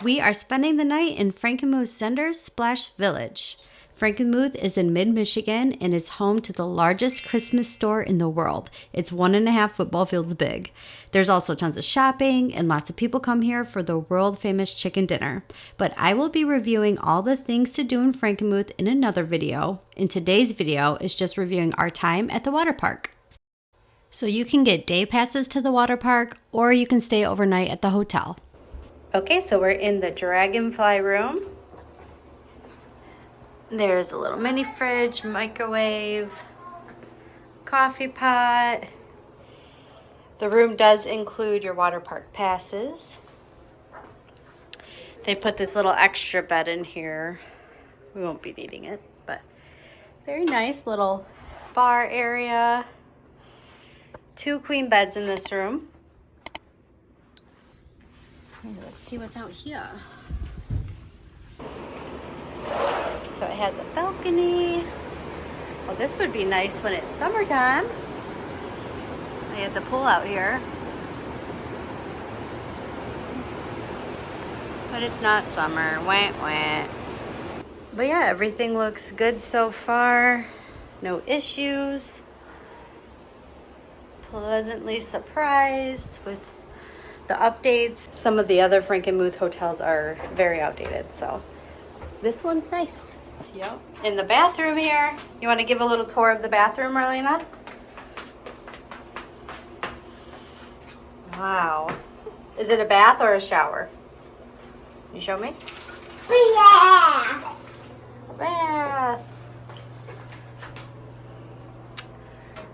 We are spending the night in Frankenmuth Zehnder Splash Village. Frankenmuth is in mid-Michigan and is home to the largest Christmas store in the world. It's 1.5 football fields big. There's also tons of shopping and lots of people come here for the world-famous chicken dinner. But I will be reviewing all the things to do in Frankenmuth in another video. And today's video is just reviewing our time at the water park. So you can get day passes to the water park or you can stay overnight at the hotel. Okay, so we're in the Dragonfly room. There's a little mini fridge, microwave, coffee pot. The room does include your water park passes. They put this little extra bed in here. We won't be needing it, but very nice little bar area. 2 queen beds in this room. Let's see what's out here. So it has a balcony. Well, this would be nice when it's summertime. They have the pool out here. But it's not summer. Wah, wah. But yeah, everything looks good so far. No issues. Pleasantly surprised with the updates. Some of the other Frankenmuth hotels are very outdated, so this one's nice. Yep. In the bathroom here, you want to give a little tour of the bathroom, Marlayna? Wow. Is it a bath or a shower? You show me? Yeah. A bath.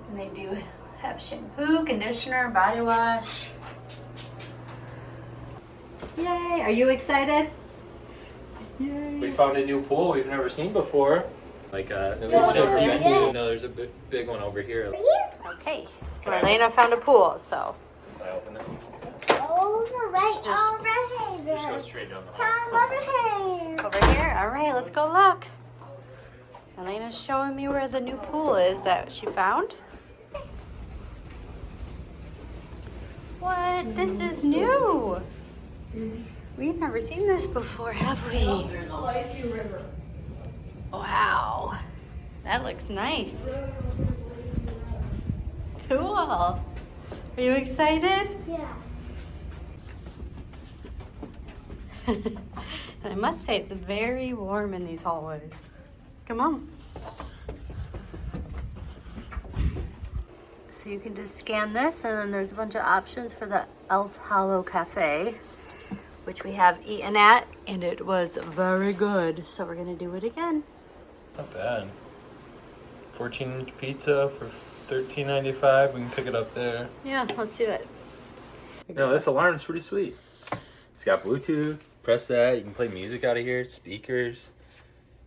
And they do have shampoo, conditioner, body wash. Yay! Are you excited? Yay. We found a new pool we've never seen before. Like there's a big one over here. Okay. Marlayna found a pool, so. Can I open this? Just go straight down the hall. Over here? All right, let's go look. Marlayna's showing me where the new pool is that she found. What? This is new. We've never seen this before, have we? Wow. That looks nice. Cool. Are you excited? Yeah. And I must say, it's very warm in these hallways. Come on. So you can just scan this, and then there's a bunch of options for the Elf Hollow Cafe, which we have eaten at, and it was very good. So we're gonna do it again. Not bad. 14-inch pizza for $13.95. We can pick it up there. Yeah, let's do it. No, this alarm's pretty sweet. It's got Bluetooth. Press that. You can play music out of here. Speakers.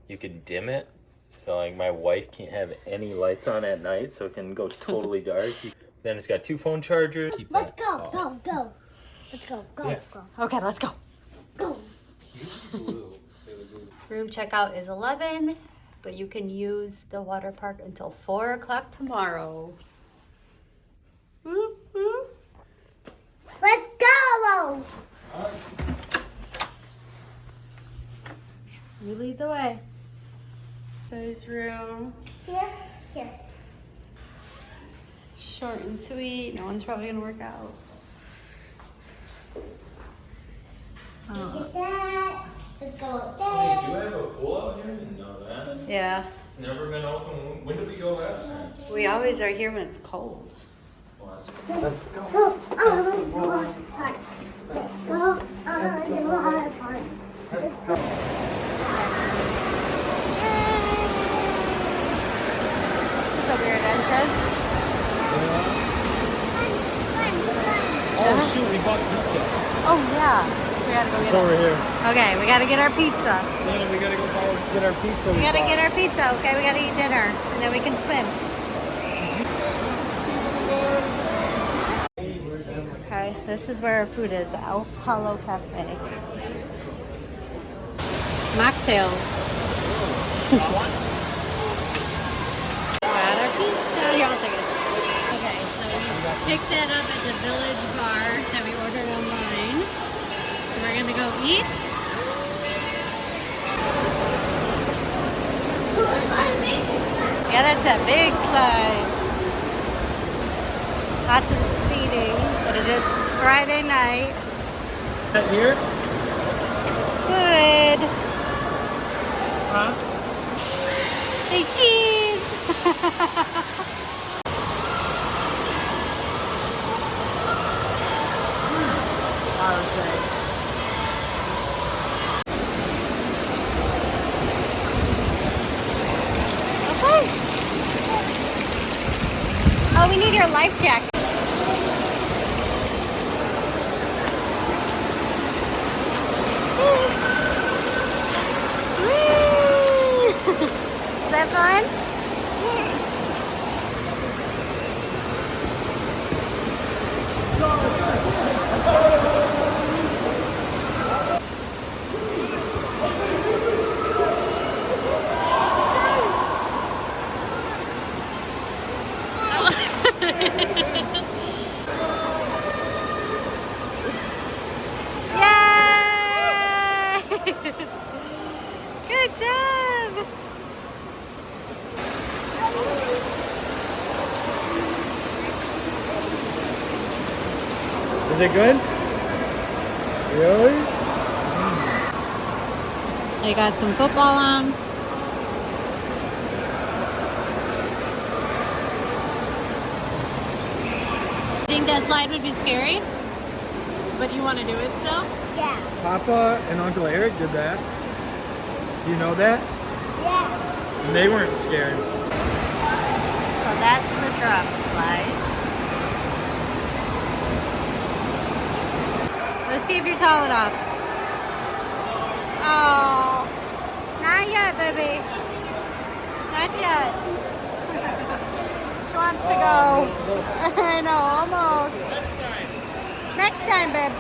You can dim it. So like my wife can't have any lights on at night, so it can go totally dark. Then it's got 2 phone chargers. Let's go. Let's go. Yeah. Okay, let's go. Go. Room checkout is 11, but you can use the water park until 4 o'clock tomorrow. Let's go. You lead the way. Nice room. Here. Short and sweet. No one's probably gonna work out. Get that. Let's go up Hey, there. do you have a pool out here? I didn't know that. Yeah, It's never been open. When did we go last time? we always are here when it's cold. Well, that's This is a weird entrance. Oh shoot, we bought pizza. Oh yeah, we gotta go get It's over it. here. Okay, we gotta get our pizza. Yeah, we gotta go get our pizza. We gotta get our pizza. Okay, we gotta eat dinner, and then we can swim. Okay, this is where our food is, the Elf Hollow Cafe. Mocktails. Got our pizza. Here, I'll take it. Okay, so we picked that up at the Village Bar that we ordered online. So we're gonna go eat. Yeah, that's that big slide. Lots of seating, but it is Friday night. Here? It's good. Huh? Hey, cheese! Okay. Oh, we need your life jacket. Is that fun? Yay! Good job! Is it good? Really? They got some football on. Think that slide would be scary? But you want to do it still? Yeah. Papa and Uncle Eric did that. Do you know that? Yeah. And they weren't scared. So that's the drop slide. Let's see if you're tall enough. Oh, not yet, baby. Not yet. She wants to go. I know, almost. Next time, babe.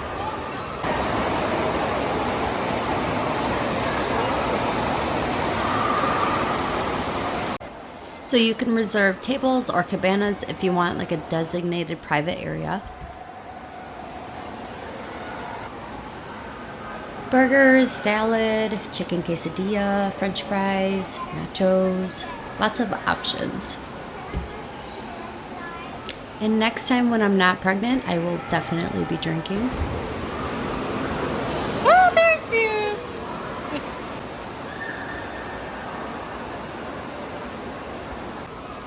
So you can reserve tables or cabanas if you want like a designated private area. Burgers, salad, chicken quesadilla, french fries, nachos, lots of options. And next time when I'm not pregnant, I will definitely be drinking. Oh, there's shoes!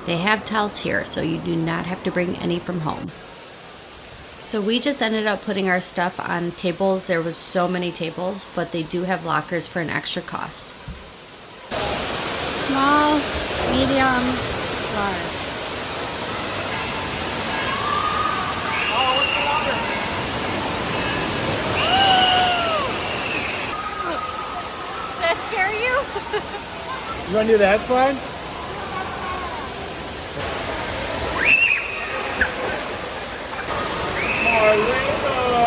They have towels here, so you do not have to bring any from home. So we just ended up putting our stuff on tables. There was so many tables, but they do have lockers for an extra cost. Small, medium, large. Did that scare you? You want to do that slide? Marlayna!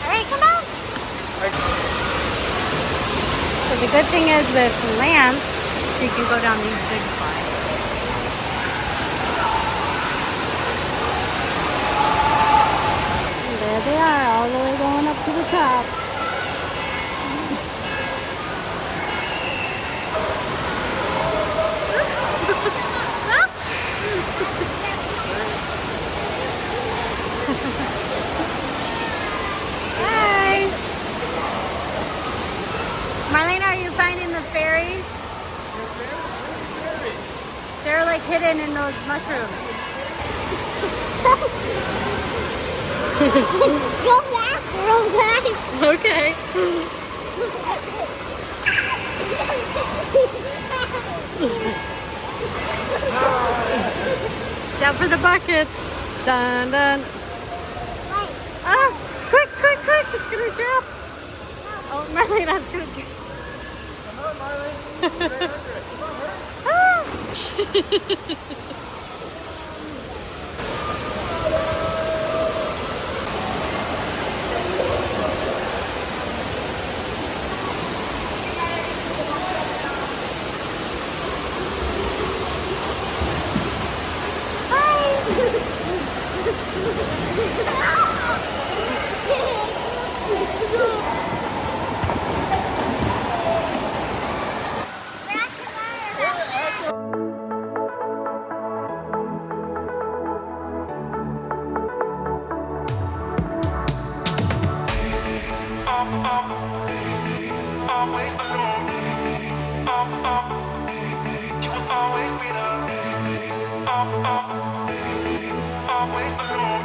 Alright, come on! So the good thing is with Lance, she can go down these big slides. And there they are, all the way going up to the top. Hi! Marlayna, are you finding the fairies? They're like hidden in those mushrooms. Go faster, Okay. Jump for the buckets. Dun dun. Ah, quick, quick, quick. It's gonna jump. Oh, Marlayna's gonna jump. Come on, Marley. Ah. always alone. You will always be there. Always alone. You will always be there.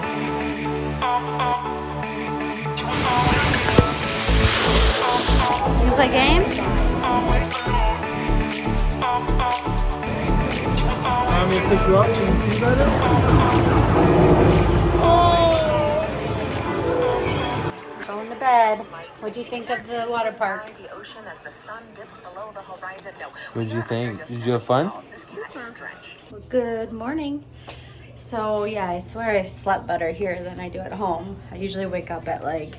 You play games? Always alone. I'm gonna pick you up. Can you see better? Going to bed. What'd you think of the water park? What'd you think? Did you have fun? Good morning. So yeah, I swear I slept better here than I do at home. I usually wake up at like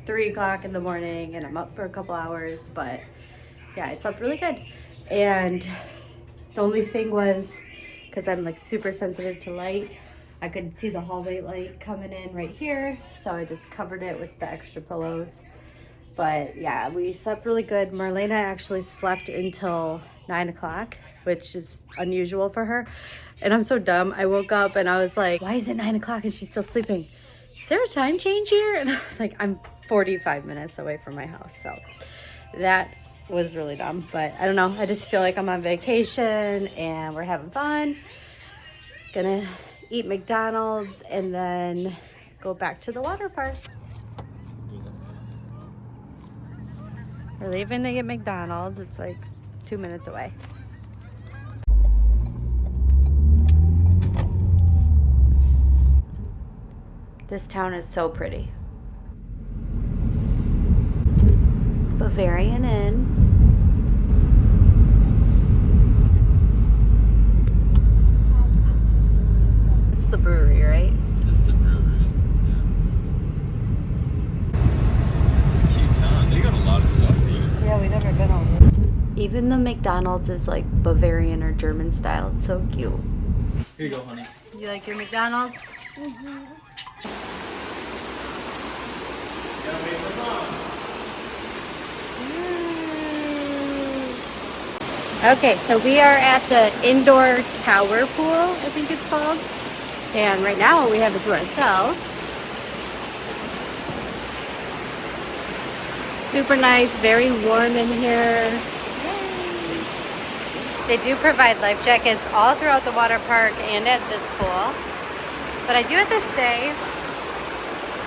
3 o'clock in the morning and I'm up for a couple hours, but yeah, I slept really good. And the only thing was, because I'm like super sensitive to light, I could see the hallway light coming in right here, so I just covered it with the extra pillows. But yeah, we slept really good. Marlayna actually slept until 9 o'clock, which is unusual for her. And I'm so dumb. I woke up and I was like, why is it 9 o'clock and she's still sleeping? Is there a time change here? And I was like, I'm 45 minutes away from my house. So that was really dumb. But I don't know. I just feel like I'm on vacation and we're having fun. Gonna eat McDonald's and then go back to the water park. We're leaving to get McDonald's. It's like 2 minutes away. This town is so pretty. Bavarian Inn. It's the brewery, right? This is the brewery. Yeah. It's a cute town. They got a lot of stuff here. Yeah, we've never been over. Even the McDonald's is like Bavarian or German style. It's so cute. Here you go, honey. You like your McDonald's? Okay, so we are at the indoor tower pool, I think it's called. And right now we have it to ourselves. Super nice, very warm in here. They do provide life jackets all throughout the water park and at this pool. But I do have to say,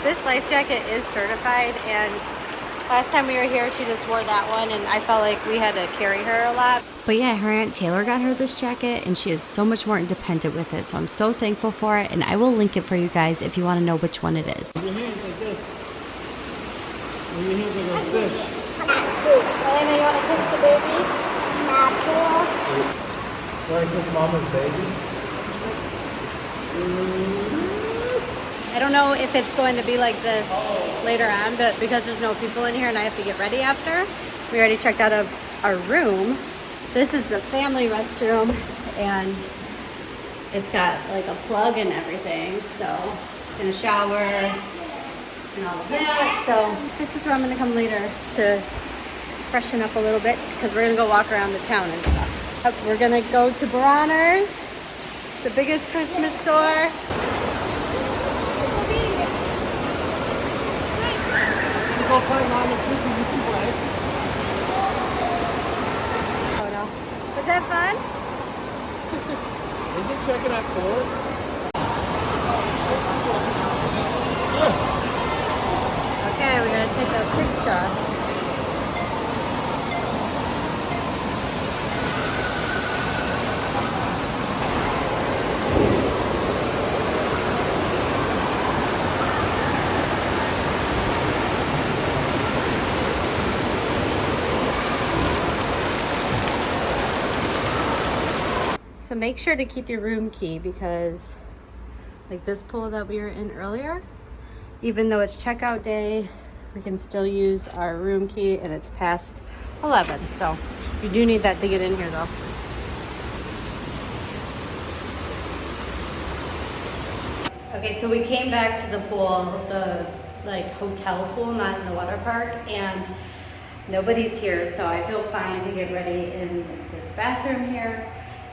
this life jacket is certified, and last time we were here, she just wore that one, and I felt like we had to carry her a lot. But yeah, her Aunt Taylor got her this jacket, and she is so much more independent with it, so I'm so thankful for it, and I will link it for you guys if you want to know which one it is. Your hands like this. Your hands like this. Marlayna, you want to kiss the baby? Not cool. Want to kiss mama's baby? I don't know if it's going to be like this later on, but because there's no people in here and I have to get ready after, we already checked out of our room. This is the family restroom, and it's got like a plug and everything, so in a shower and all of that. So this is where I'm gonna come later to just freshen up a little bit, because we're gonna go walk around the town and stuff. We're gonna go to Bronner's, the biggest Christmas store. Go play Mama's Cookie, you can play. Oh no. Was that fun? Isn't checking out court? Okay, we're gonna take a picture. So make sure to keep your room key, because like this pool that we were in earlier, even though it's checkout day, we can still use our room key, and it's past 11. So you do need that to get in here though. Okay, so we came back to the pool, the like hotel pool, not in the water park, and nobody's here, so I feel fine to get ready in this bathroom here.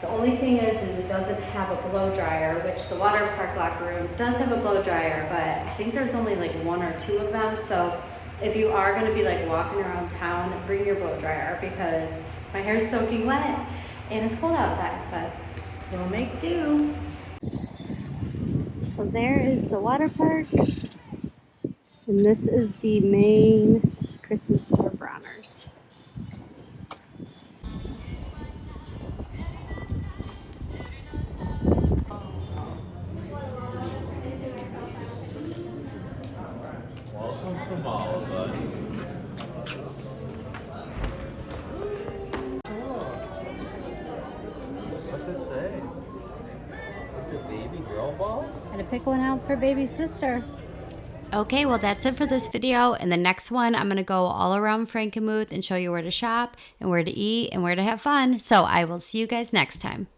The only thing is it doesn't have a blow dryer, which the water park locker room does have a blow dryer, but I think there's only like 1 or 2 of them, so if you are gonna be like walking around town, bring your blow dryer because my hair's soaking wet and it's cold outside, but we'll make do. So there is the water park, and this is the main Christmas store, Bronner's. Welcome from all of us. What's it say? It's a baby girl ball? Had to pick one out for baby sister. Okay, well that's it for this video. In the next one, I'm gonna go all around Frankenmuth and show you where to shop and where to eat and where to have fun. So I will see you guys next time.